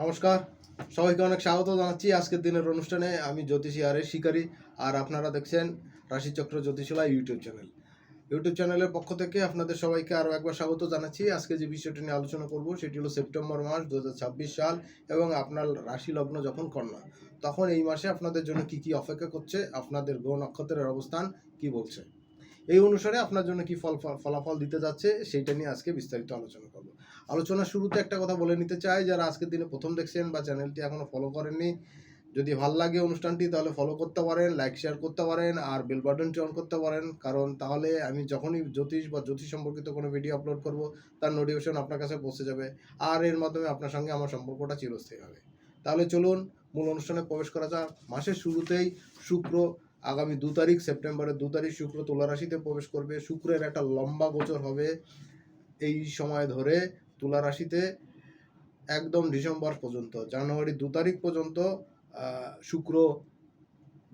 নমস্কার, সবাইকে অনেক স্বাগত জানাচ্ছি আজকের দিনের অনুষ্ঠানে। আমি জ্যোতিষী আর শিকারী, আর আপনারা দেখছেন রাশিচক্র জ্যোতিষালয় ইউটিউব চ্যানেলের পক্ষ থেকে আপনাদের সবাইকে আরও একবার স্বাগত জানাচ্ছি। আজকে যে বিষয়টি নিয়ে আলোচনা করব সেটি হলো সেপ্টেম্বর মাস 2026 সাল এবং আপনার রাশি লগ্ন যখন কন্যা, তখন এই মাসে আপনাদের জন্য কি কি অপেক্ষা করছে, আপনাদের গ্রহ নক্ষত্রের অবস্থান কি বলছে, এই অনুসারে আপনার জন্য কি ফলাফল দিতে যাচ্ছে সেইটা নিয়ে আজকে বিস্তারিত আলোচনা করব। আলোচনার শুরুতে একটা কথা বলে নিতে চাই, যারা আজকের দিনে প্রথম দেখছেন বা চ্যানেলটি এখনো ফলো করেননি, যদি ভালো লাগে অনুষ্ঠানটি তাহলে ফলো করতে পারেন, লাইক শেয়ার করতে পারেন, আর বেল বাটনটি অন করতে পারেন, কারণ তাহলে আমি যখনই জ্যোতিষ সম্পর্কিত কোনো ভিডিও আপলোড করব তার নোটিফিকেশন আপনার কাছে পৌঁছে যাবে, আর এর মাধ্যমে আপনার সঙ্গে আমার সম্পর্কটা চিরস্থায়ী হবে। তাহলে চলুন মূল অনুষ্ঠানে প্রবেশ করা যাক। মাসের শুরুতেই শুক্র আগামী 2 তারিখ, সেপ্টেম্বরের 2 তারিখ শুক্র তুলা রাশিতে প্রবেশ করবে। শুক্রের একটা লম্বা গোচর হবে এই সময় ধরে তুলা রাশিতে, একদম ডিসেম্বর পর্যন্ত, জানুয়ারি 2 তারিখ পর্যন্ত শুক্র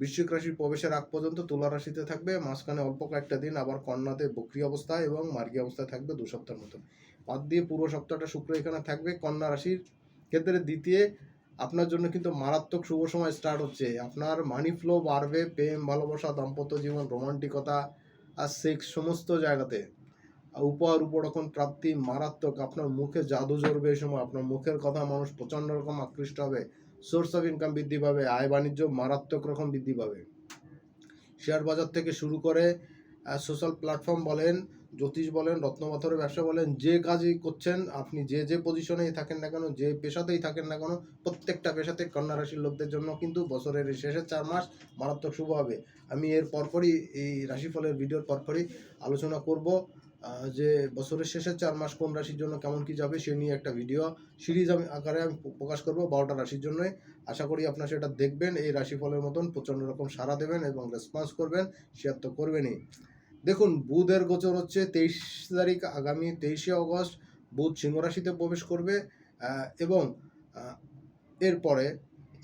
বৃশ্চিক রাশির প্রবেশের আগ পর্যন্ত তুলা রাশিতে থাকবে। মাঝখানে অল্প কয়েকটা দিন আবার কন্যাতে বক্রী অবস্থায় এবং মার্গী অবস্থায় থাকবে 2 সপ্তাহের মতন। বাদ দিয়ে পুরো সপ্তাহটা শুক্র এখানে থাকবে। কন্যা রাশির ক্ষেত্রে দ্বিতীয় আপনার জন্য কিন্তু মারাত্মক শুভ সময় স্টার্ট হচ্ছে। আপনার মানি ফ্লো বাড়বে, প্রেম ভালোবাসা, দাম্পত্য জীবন, রোমান্টিকতা আর সেক্স সমস্ত জায়গাতে উপহার উপরকম প্রাপ্তি মারাত্মক। আপনার মুখে জাদু জ্বরবে এই সময়, আপনার মুখের কথা মানুষ প্রচণ্ড রকম আকৃষ্ট হবে। সোর্স অফ ইনকাম বৃদ্ধি পাবে, আয় বাণিজ্য মারাত্মক রকম বৃদ্ধি পাবে। শেয়ার বাজার থেকে শুরু করে সোশ্যাল প্ল্যাটফর্ম বলেন, জ্যোতিষ বলেন, রত্নপাথরের ব্যবসা বলেন, যে কাজই করছেন আপনি, যে পজিশনেই থাকেন না কেন, যে পেশাতেই থাকেন না কেন, প্রত্যেকটা পেশাতে কন্যা রাশির লোকদের জন্য কিন্তু বছরের শেষের 4 মাস মারাত্মক শুভ হবে। আমি এর পরপরই এই রাশিফলের ভিডিওর পরপরই আলোচনা করব যে বছরের শেষের 4 মাস কোন রাশির জন্য কেমন কি যাবে সে নিয়ে একটা ভিডিও সিরিজ আকারে আমি প্রকাশ করব 12টা রাশির জন্যই। আশা করি আপনারা সেটা দেখবেন, এই রাশিফলের মতন প্রচণ্ড রকম সাড়া দেবেন এবং রেসপন্স করবেন, শেয়ার তো করবেনই। দেখুন, বুধের গোচর হচ্ছে 23 তারিখ, আগামী 23শে অগস্ট বুধ সিংহ রাশিতে প্রবেশ করবে এবং এরপরে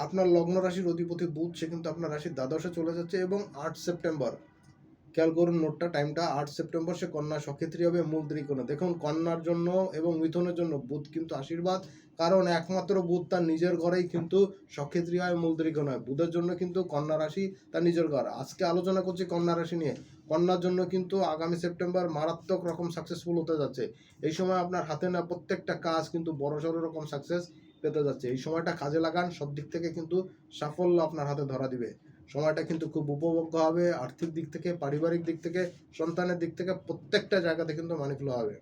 আপনার লগ্ন রাশির অধিপতি বুধ সে কিন্তু আপনার রাশির দ্বাদশে চলে যাচ্ছে এবং 8 সেপ্টেম্বর, খেয়াল করুন নোটটা, টাইমটা, 8 সেপ্টেম্বর সে কন্যা সক্ষেত্রী হবে মূল ত্রিকোণে। দেখুন, কন্যার জন্য এবং মিথুনের জন্য বুধ কিন্তু আশীর্বাদ, কারণ একমাত্র বুধ তার নিজের ঘরেই কিন্তু সক্ষেত্রী হয়, মূল ত্রিকোণ হয়। বুধের জন্য কিন্তু কন্যা রাশি তার নিজের ঘর। আজকে আলোচনা করছি কন্যা রাশি নিয়ে। কন্যার জন্য কিন্তু আগামী সেপ্টেম্বর মারাত্মক রকম সাকসেসফুল হতে যাচ্ছে। এই সময় আপনার হাতে না প্রত্যেকটা কাজ কিন্তু বড়সড় রকম সাকসেস পেতে যাচ্ছে। এই সময়টা কাজে লাগান, সব দিক থেকে কিন্তু সাফল্য আপনার হাতে ধরা দিবে। সময়টা কিন্তু খুব উপভোগ্য হবে, আর্থিক দিক থেকে, পারিবারিক দিক থেকে, সন্তানের দিক থেকে, প্রত্যেকটা জায়গাতে কিন্তু মানি ফ্লো হবে,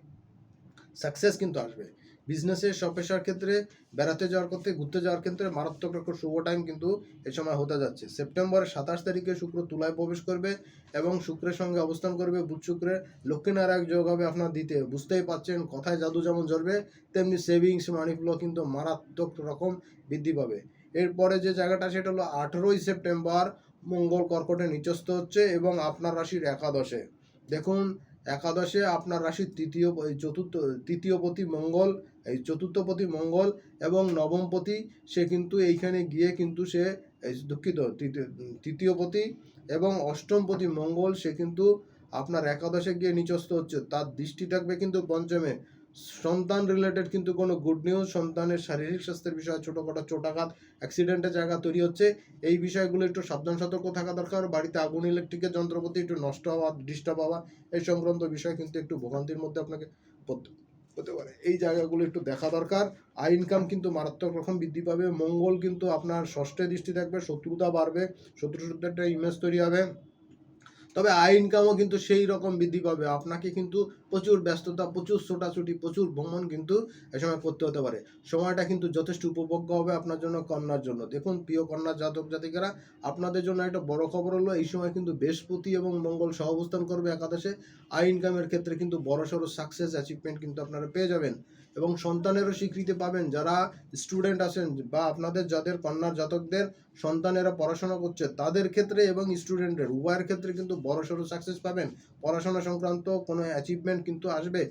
সাকসেস কিন্তু আসবে। বিজনেসে সব পেশার ক্ষেত্রে, বেড়াতে যাওয়ার ক্ষেত্রে, ঘুরতে যাওয়ার ক্ষেত্রে মারাত্মক রকম শুভ টাইম কিন্তু এই সময় হতে যাচ্ছে। সেপ্টেম্বরের 27 তারিখে শুক্র তুলায় প্রবেশ করবে এবং শুক্রের সঙ্গে অবস্থান করবে। বুধ শুক্রের লক্ষ্মীনারায়ণ যোগ হবে আপনার দিতে। বুঝতেই পারছেন, কথায় জাদু যেমন জ্বরবে তেমনি সেভিংস মানি ফ্লো কিন্তু মারাত্মক রকম বৃদ্ধি পাবে। এরপরে যে জায়গাটা সেটা হলো 18ই সেপ্টেম্বর মঙ্গল কর্কটে নিচস্থ হচ্ছে এবং আপনার রাশির একাদশে। দেখুন, একাদশে আপনার রাশির তৃতীয়পতি মঙ্গল, এই চতুর্থপতি মঙ্গল এবং নবমপতি সে কিন্তু এইখানে গিয়ে কিন্তু সে তৃতীয়পতি এবং অষ্টমপতি মঙ্গল সে কিন্তু আপনার একাদশে গিয়ে নিচস্থ হচ্ছে। তার দৃষ্টি থাকবে কিন্তু পঞ্চমে। সন্তান রিলেটেড কিন্তু কোনো গুড নিউজ, সন্তানের শারীরিক স্বাস্থ্যের বিষয়ে ছোটোখাটো চোটাঘাত, অ্যাক্সিডেন্টের জায়গা তৈরি হচ্ছে, এই বিষয়গুলো একটু সাবধান সতর্ক থাকা দরকার। বাড়িতে আগুন, ইলেকট্রিকের যন্ত্রপাতি একটু নষ্ট হওয়া, ডিস্টার্ব হওয়া, এই সংক্রান্ত বিষয় কিন্তু একটু ভোগান্তির মধ্যে আপনাকে হতে পারে। এই জায়গাগুলো একটু দেখা দরকার। আয় ইনকাম কিন্তু মারাত্মক রকম বৃদ্ধি পাবে। মঙ্গল কিন্তু আপনার ষষ্ঠে দৃষ্টি থাকবে, শত্রুতা বাড়বে, শত্রুর একটা ইমেজ তৈরি হবে। তবে আয় ইনকামও কিন্তু সেই রকম বৃদ্ধি পাবে। আপনাকে কিন্তু প্রচুর ব্যস্ততা, প্রচুর ছোটাছুটি, প্রচুর ভ্রমণ কিন্তু এ সময় করতে হতে পারে। সময়টা কিন্তু যথেষ্ট উপভোগ্য হবে আপনার জন্য, কন্যার জন্য। দেখুন, প্রিয় কন্যা জাতক জাতিকারা, আপনাদের জন্য একটা বড় খবর হলো এই সময় কিন্তু বৃহস্পতি এবং মঙ্গল সহ অবস্থান করবে একাদশে। আয় ইনকামের ক্ষেত্রে কিন্তু বড়সড় সাকসেস অ্যাচিভমেন্ট কিন্তু আপনারা পেয়ে যাবেন এবং সন্তানেরও স্বীকৃতি পাবেন। যারা স্টুডেন্ট আছেন বা আপনাদের যাদের কন্যার জাতকদের সন্তানেরা পড়াশোনা করছে তাদের ক্ষেত্রে এবং স্টুডেন্টের উভয়ের ক্ষেত্রে কিন্তু বড়সড় সাকসেস পাবেন। পড়াশোনা সংক্রান্ত কোনো অ্যাচিভমেন্ট কিন্তু আসবে।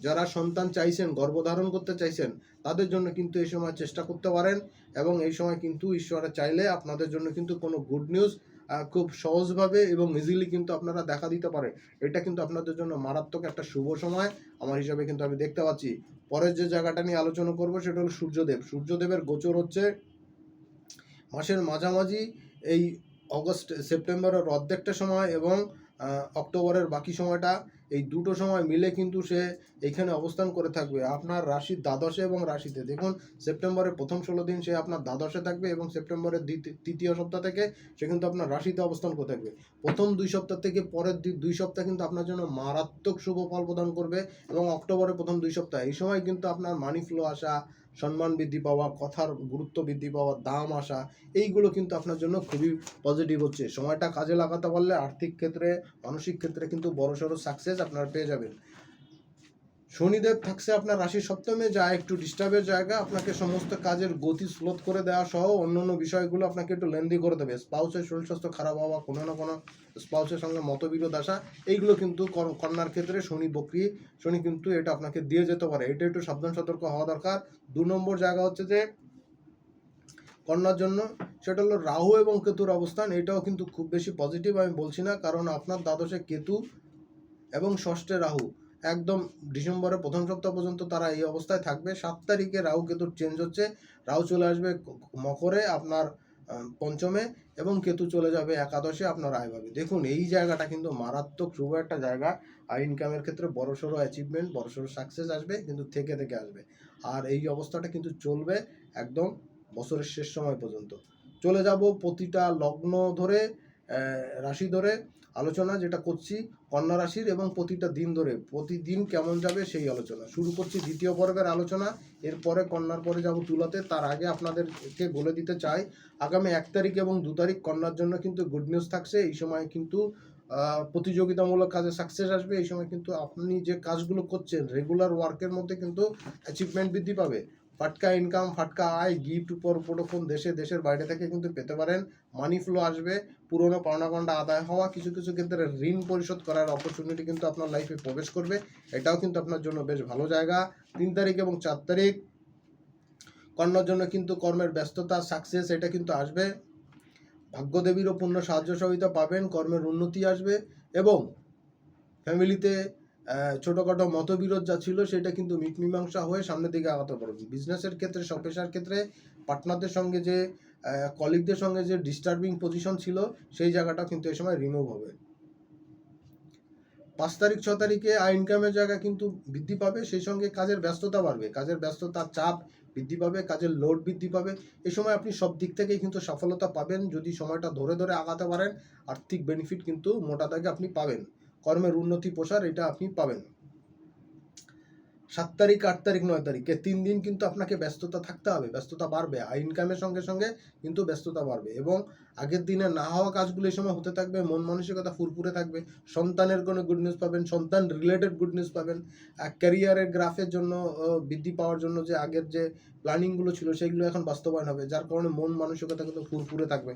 যারা সন্তান চাইছেন, গর্ভধারণ করতে চাইছেন, তাদের জন্য কিন্তু এই সময় চেষ্টা করতে পারেন এবং এই সময় কিন্তু ঈশ্বরে চাইলে আপনাদের জন্য কিন্তু কোনো গুড নিউজ খুব সহজভাবে এবং ইজিলি কিন্তু আপনারা দেখা দিতে পারে। এটা কিন্তু আপনাদের জন্য মারাত্মক একটা শুভ সময় আমার হিসাবে কিন্তু আমি দেখতে পাচ্ছি। পরের যে জায়গাটা নিয়ে আলোচনা করব সেটা হলো সূর্যদেব। সূর্যদেবের গোচর হচ্ছে মাসের মাঝামাঝি, এই অগস্ট সেপ্টেম্বরের অর্ধেকটা সময় এবং অক্টোবরের বাকি সময়টা, এই দুটো সময় মিলে কিন্তু সে এইখানে অবস্থান করে থাকবে আপনার রাশির দ্বাদশে এবং রাশিতে। দেখুন, সেপ্টেম্বরের প্রথম 16 দিন সে আপনার দ্বাদশে থাকবে এবং সেপ্টেম্বরের তৃতীয় সপ্তাহ থেকে সে কিন্তু আপনার রাশিতে অবস্থান করে থাকবে। প্রথম 2 সপ্তাহ থেকে পরের 2 সপ্তাহ কিন্তু আপনার জন্য মারাত্মক শুভ ফল প্রদান করবে এবং অক্টোবরের প্রথম 2 সপ্তাহ এই সময় কিন্তু আপনার মানি ফ্লো আসা, সম্মান বৃদ্ধি পাওয়া, কথার গুরুত্ব বৃদ্ধি পাওয়া, দাম আসা, এইগুলো কিন্তু আপনার জন্য খুবই পজিটিভ হচ্ছে। সময়টা কাজে লাগাতে পারলে আর্থিক ক্ষেত্রে, মানসিক ক্ষেত্রে কিন্তু বড়সড় সাকসেস আপনারা পেয়ে যাবেন। শনিদেব থাকছে আপনার রাশির সপ্তমে, যা একটু ডিস্টার্বের জায়গা, আপনাকে সমস্ত কাজের গতি স্লোথ করে দেওয়া সহ অন্যান্য বিষয়গুলো আপনাকে একটু লেন্দি করে দেবে। স্পাউসের শরীর স্বাস্থ্য খারাপ হওয়া, কোনো না কোনো স্পাউসের সঙ্গে মতবিরোধ আসা, এইগুলো কিন্তু কন্যার ক্ষেত্রে শনি কিন্তু এটা আপনাকে দিয়ে যেতে পারে। এটা একটু সাবধান সতর্ক হওয়া দরকার। 2 নম্বর জায়গা হচ্ছে যে কন্যার জন্য, সেটা হলো রাহু এবং কেতুর অবস্থান। এটাও কিন্তু খুব বেশি পজিটিভ আমি বলছি না, কারণ আপনার দ্বাদশে কেতু এবং ষষ্ঠে রাহু একদম ডিসেম্বরের প্রথম সপ্তাহ পর্যন্ত তারা এই অবস্থায় থাকবে। 7 তারিখে রাহু কেতুর চেঞ্জ হচ্ছে, রাহু চলে আসবে মকরে আপনার পঞ্চমে এবং কেতু চলে যাবে একাদশে আপনার আয়ভাবে। দেখুন, এই জায়গাটা কিন্তু মারাত্মক শুভ একটা জায়গা। আর ইনকামের ক্ষেত্রে বড়সড় অ্যাচিভমেন্ট, বড়সড় সাকসেস আসবে, কিন্তু থেকে আসবে। আর এই অবস্থাটা কিন্তু চলবে একদম বছরের শেষ সময় পর্যন্ত। চলে যাব প্রতিটা লগ্ন ধরে, রাশি ধরে আলোচনা যেটা করছি কন্যা রাশির, এবং প্রতিটা দিন ধরে প্রতিদিন কেমন যাবে সেই আলোচনা শুরু করছি। দ্বিতীয় পর্বের আলোচনা, এরপরে কন্যার পরে যাব তুলাতে। তার আগে আপনাদেরকে বলে দিতে চাই, আগামী 1 তারিখ এবং 2 তারিখ কন্যার জন্য কিন্তু গুড নিউজ থাকছে। এই সময় কিন্তু প্রতিযোগিতামূলক কাজে সাকসেস আসবে। এই সময় কিন্তু আপনি যে কাজগুলো করছেন রেগুলার ওয়ার্কের মধ্যে কিন্তু অ্যাচিভমেন্ট বৃদ্ধি পাবে। ফাটকা ইনকাম, ফাটকা আয়, গিফট, উপঢৌকন দেশের বাইরে থেকে কিন্তু পেতে পারেন। মানি ফ্লো আসবে, পুরনো পাওনা আদায় হওয়া, কিছু ক্ষেত্রে ঋণ পরিশোধ করার অপরচুনিটি কিন্তু আপনার লাইফে প্রবেশ করবে। এটাও কিন্তু আপনার জন্য বেশ ভালো জায়গা। 3 তারিখ এবং 4 তারিখ কন্যার জন্য কিন্তু কর্মের ব্যস্ততা, সাকসেস এটা কিন্তু আসবে। ভাগ্যদেবীরও পূর্ণ সাহায্য সহযোগিতা পাবেন, কর্মের উন্নতি আসবে এবং ফ্যামিলিতে ছোটোখাটো মতবিরোধ যা ছিল সেটা কিন্তু মীমাংসা হয়ে সামনের দিকে আগাতে পারবেন। বিজনেসের ক্ষেত্রে, পেশার ক্ষেত্রে পার্টনারদের সঙ্গে যে কলিগদের সঙ্গে যে ডিস্টার্বিং পজিশন ছিল সেই জায়গাটা কিন্তু এই সময় রিমুভ হবে। 5 তারিখ 6 তারিখে আয় ইনকামের জায়গা কিন্তু বৃদ্ধি পাবে, সেই সঙ্গে কাজের ব্যস্ততা বাড়বে, কাজের ব্যস্ততার চাপ বৃদ্ধি পাবে, কাজের লোড বৃদ্ধি পাবে। এই সময় আপনি সব দিক থেকেই কিন্তু সফলতা পাবেন যদি সময়টা ধরে আগাতে পারেন। আর্থিক বেনিফিট কিন্তু মোটা দাগে আপনি পাবেন, কর্মের উন্নতি প্রসার এটা আপনি পাবেন। 7 তারিখ 8 তারিখ 9 তারিখে 3 দিন কিন্তু আপনাকে ব্যস্ততা থাকতে হবে, ব্যস্ততা বাড়বে, আয় ইনকামের সঙ্গে কিন্তু ব্যস্ততা বাড়বে এবং আগের দিনে না হওয়া কাজগুলো এই সময় হতে থাকবে। মন মানসিকতা ফুরফুরে থাকবে, সন্তানের কোনো গুড নিউজ পাবেন, সন্তান রিলেটেড গুড নিউজ পাবেন। ক্যারিয়ারের গ্রাফের জন্য বৃদ্ধি পাওয়ার জন্য যে আগের যে প্ল্যানিংগুলো ছিল সেগুলো এখন বাস্তবায়ন হবে, যার কারণে মন মানসিকতা কিন্তু ফুরফুরে থাকবে।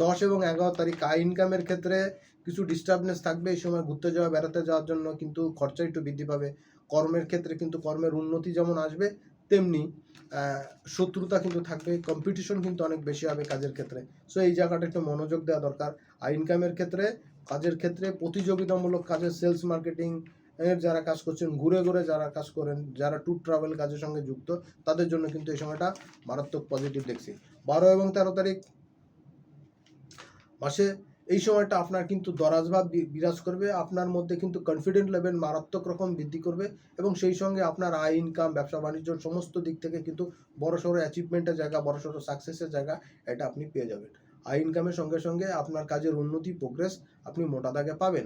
10 এবং 11 তারিখ আয় ইনকামের ক্ষেত্রে কিছু ডিস্টার্বনেস থাকবে। এই সময় ঘুরতে যাওয়া, বেড়াতে যাওয়ার জন্য কিন্তু খরচা একটু বৃদ্ধি পাবে। কর্মের ক্ষেত্রে কিন্তু কর্মের উন্নতি যেমন আসবে, তেমনি শত্রুতা কিন্তু থাকবে, কম্পিটিশন কিন্তু অনেক বেশি হবে কাজের ক্ষেত্রে। সো এই জায়গাটা একটু মনোযোগ দেওয়া দরকার। আর ইনকামের ক্ষেত্রে, কাজের ক্ষেত্রে প্রতিযোগিতামূলক কাজের সেলস মার্কেটিং এর যারা কাজ করছেন, ঘুরে যারা কাজ করেন, যারা ট্যুর ট্রাভেল কাজের সঙ্গে যুক্ত, তাদের জন্য কিন্তু এই সময়টা মারাত্মক পজিটিভ দেখছি। 12 এবং 13 তারিখ মাসে এই সময়টা আপনার কিন্তু দরাজভাব বিরাজ করবে, আপনার মধ্যে কিন্তু কনফিডেন্ট লেভেল মারাত্মক রকম বৃদ্ধি করবে এবং সেই সঙ্গে আপনার আয় ইনকাম, ব্যবসা বাণিজ্য সমস্ত দিক থেকে কিন্তু বড়সড় অ্যাচিভমেন্টের জায়গা, বড়সড় সাকসেসের জায়গা এটা আপনি পেয়ে যাবেন। আয় ইনকামের সঙ্গে আপনার কাজের উন্নতি, প্রোগ্রেস আপনি মোটা দাগে পাবেন।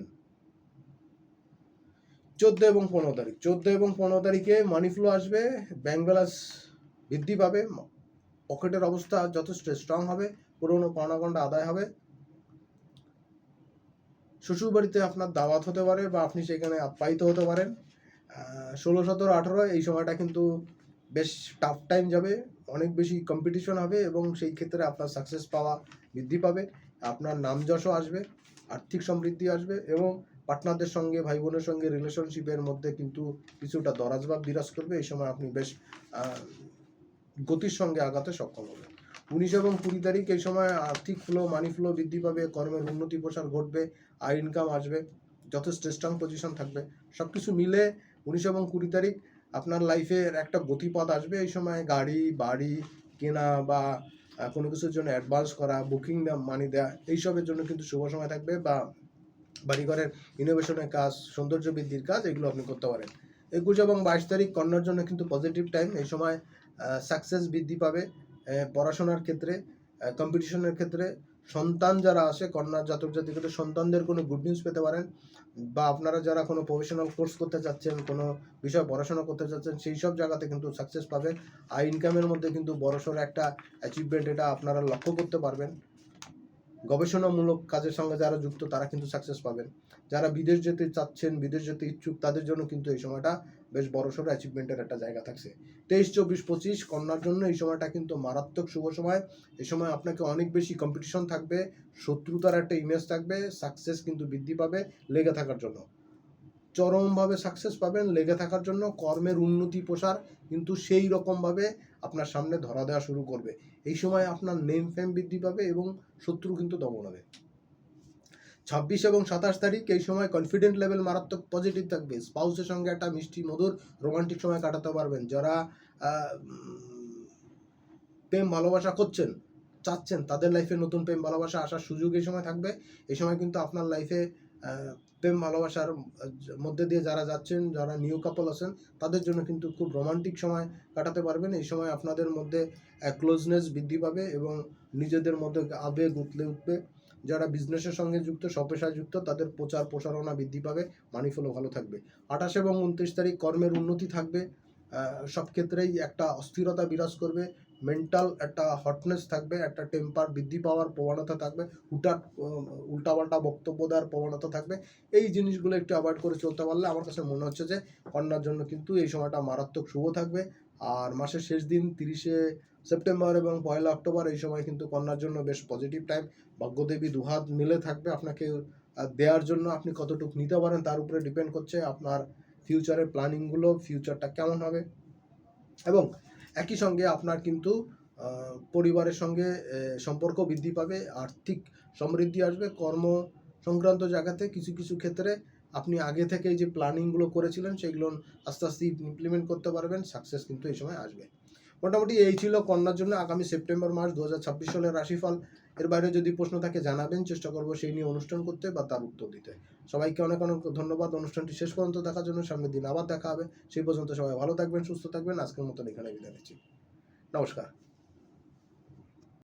14 এবং 15 তারিখ 14 এবং 15 তারিখে মানি ফ্লো আসবে, ব্যাংক ব্যালেন্স বৃদ্ধি পাবে, পকেটের অবস্থা যথেষ্ট স্ট্রং হবে, পুরনো পাওনা আদায় হবে। শ্বশুর বাড়িতে আপনার দাওয়াত হতে পারে বা আপনি সেখানে আপ্যায়িত হতে পারেন। 16, 17, 18 এই সময়টা কিন্তু বেশ টাফ টাইম যাবে, অনেক বেশি কম্পিটিশন হবে এবং সেই ক্ষেত্রে আপনার সাকসেস পাওয়া বৃদ্ধি পাবে, আপনার নাম যশও আসবে, আর্থিক সমৃদ্ধি আসবে এবং পার্টনারদের সঙ্গে, ভাই বোনের সঙ্গে রিলেশনশিপের মধ্যে কিন্তু কিছুটা দরাজভাব বিরাজ করবে। এই সময় আপনি বেশ গতির সঙ্গে আগাতে সক্ষম হবেন। 19 এবং 20 তারিখ এই সময় আর্থিক ফ্লো, মানি ফ্লো বৃদ্ধি পাবে, কর্মের উন্নতি প্রসার ঘটবে, আয় ইনকাম আসবে, যথেষ্ট স্ট্রং পজিশন থাকবে। সব কিছু মিলে 19 এবং 20 তারিখ আপনার লাইফের একটা গতিপথ আসবে এই সময়। গাড়ি বাড়ি কেনা বা কোনো কিছুর জন্য অ্যাডভান্স করা, বুকিং মানি দেওয়া, এইসবের জন্য কিন্তু শুভ সময় থাকবে। বা বাড়িঘরের ইনোভেশনের কাজ, সৌন্দর্য বৃদ্ধির কাজ, এগুলো আপনি করতে পারেন। 21 এবং 22 তারিখ কন্যার জন্য কিন্তু পজিটিভ টাইম। এই সময় সাকসেস বৃদ্ধি পাবে পড়াশোনার ক্ষেত্রে, কম্পিটিশনের ক্ষেত্রে। সন্তান যারা আসে কন্যার জাতক জাতিকাদের, সন্তানদের কোনো গুড নিউজ পেতে পারেন। বা আপনারা যারা কোনো প্রফেশনাল কোর্স করতে চাচ্ছেন, কোনো বিষয় পড়াশোনা করতে চাচ্ছেন, সেই সব জায়গাতে কিন্তু সাকসেস পাবেন। আর ইনকামের মধ্যে কিন্তু বড়সড় একটা অ্যাচিভমেন্ট এটা আপনারা লক্ষ্য করতে পারবেন। গবেষণামূলক কাজের সঙ্গে যারা যুক্ত তারা কিন্তু সাকসেস পাবেন। যারা বিদেশ যেতে চাচ্ছেন, বিদেশ যেতে ইচ্ছুক, তাদের জন্য কিন্তু এই সময়টা বেশ বড়সড় অ্যাচিভমেন্টের একটা জায়গা থাকছে। 23, 24, 25 কন্যার জন্য এই সময়টা কিন্তু মারাত্মক শুভ সময়। এই সময় আপনাকে অনেক বেশি কম্পিটিশন থাকবে, শত্রুতার একটা ইমেজ থাকবে, সাকসেস কিন্তু বৃদ্ধি পাবে লেগে থাকার জন্য। চরমভাবে সাকসেস পাবেন লেগে থাকার জন্য। কর্মের উন্নতি প্রসার কিন্তু সেই রকমভাবে আপনার সামনে ধরা দেওয়া শুরু করবে। এই সময় আপনার নেম ফেম বৃদ্ধি পাবে এবং শত্রু কিন্তু দমন হবে। 26 এবং 27 তারিখ এই সময় কনফিডেন্ট লেভেল মারাত্মক পজিটিভ থাকবে। স্পাউসের সঙ্গে একটা মিষ্টি মধুর রোমান্টিক সময় কাটাতে পারবেন। যারা প্রেম ভালোবাসা করছেন, চাচ্ছেন, তাদের লাইফে নতুন প্রেম ভালোবাসা আসার সুযোগ এই সময় থাকবে। এই সময় কিন্তু আপনার লাইফে প্রেম ভালোবাসার মধ্যে দিয়ে যারা যাচ্ছেন, যারা নিউ কাপল আছেন, তাদের জন্য কিন্তু খুব রোমান্টিক সময় কাটাতে পারবেন। এই সময় আপনাদের মধ্যে ক্লোজনেস বৃদ্ধি পাবে এবং নিজেদের মধ্যে আবেগ উতলে উঠবে। যারা বিজনেসের সঙ্গে যুক্ত, স্বপেশায় যুক্ত, তাদের প্রচার প্রসারণা বৃদ্ধি পাবে, মানি ফ্লো ভালো থাকবে। 28 এবং 29 তারিখ কর্মের উন্নতি থাকবে। সব ক্ষেত্রেই একটা অস্থিরতা বিরাজ করবে, মেন্টাল একটা হটনেস থাকবে, একটা টেম্পার বৃদ্ধি পাওয়ার প্রবণতা থাকবে, হুটহাট উল্টাপাল্টা বক্তব্য দেওয়ার প্রবণতা থাকবে। এই জিনিসগুলো একটু অ্যাভয়েড করে চলতে পারলে আমার কাছে মনে হচ্ছে যে কন্যার জন্য কিন্তু এই সময়টা মারাত্মক শুভ থাকবে। আর মাসের শেষ দিন 30শে সেপ্টেম্বর এবং 1 অক্টোবর এই সময় কিন্তু কন্যার জন্য বেশ পজিটিভ টাইম। ভাগ্যদেবী দুহাত মিলে থাকবে আপনাকে দেওয়ার জন্য। আপনি কতটুকু নিতে পারেন তার উপরে ডিপেন্ড করছে আপনার ফিউচারের প্ল্যানিংগুলো, ফিউচারটা কেমন হবে। এবং একই সঙ্গে আপনার কিন্তু পরিবারের সঙ্গে সম্পর্ক বৃদ্ধি পাবে, আর্থিক সমৃদ্ধি আসবে। কর্ম সংক্রান্ত জায়গাতে কিছু কিছু ক্ষেত্রে আপনি আগে থেকেই যে প্ল্যানিংগুলো করেছিলেন সেগুলো আস্তে আস্তে ইমপ্লিমেন্ট করতে পারবেন। সাকসেস কিন্তু এই সময় আসবে। মোটামুটি এই ছিল কন্যার জন্য আগামী সেপ্টেম্বর মাস 2026 সালের রাশিফল। এর বাইরে যদি প্রশ্ন থাকে জানাবেন, চেষ্টা করবো সেই নিয়ে অনুষ্ঠান করতে বা তার উত্তর দিতে। সবাইকে অনেক অনেক ধন্যবাদ অনুষ্ঠানটি শেষ পর্যন্ত দেখার জন্য। সামনের দিন আবার দেখা হবে। সেই পর্যন্ত সবাই ভালো থাকবেন, সুস্থ থাকবেন। আজকের মতন এখানে বিদায় নিচ্ছি। নমস্কার।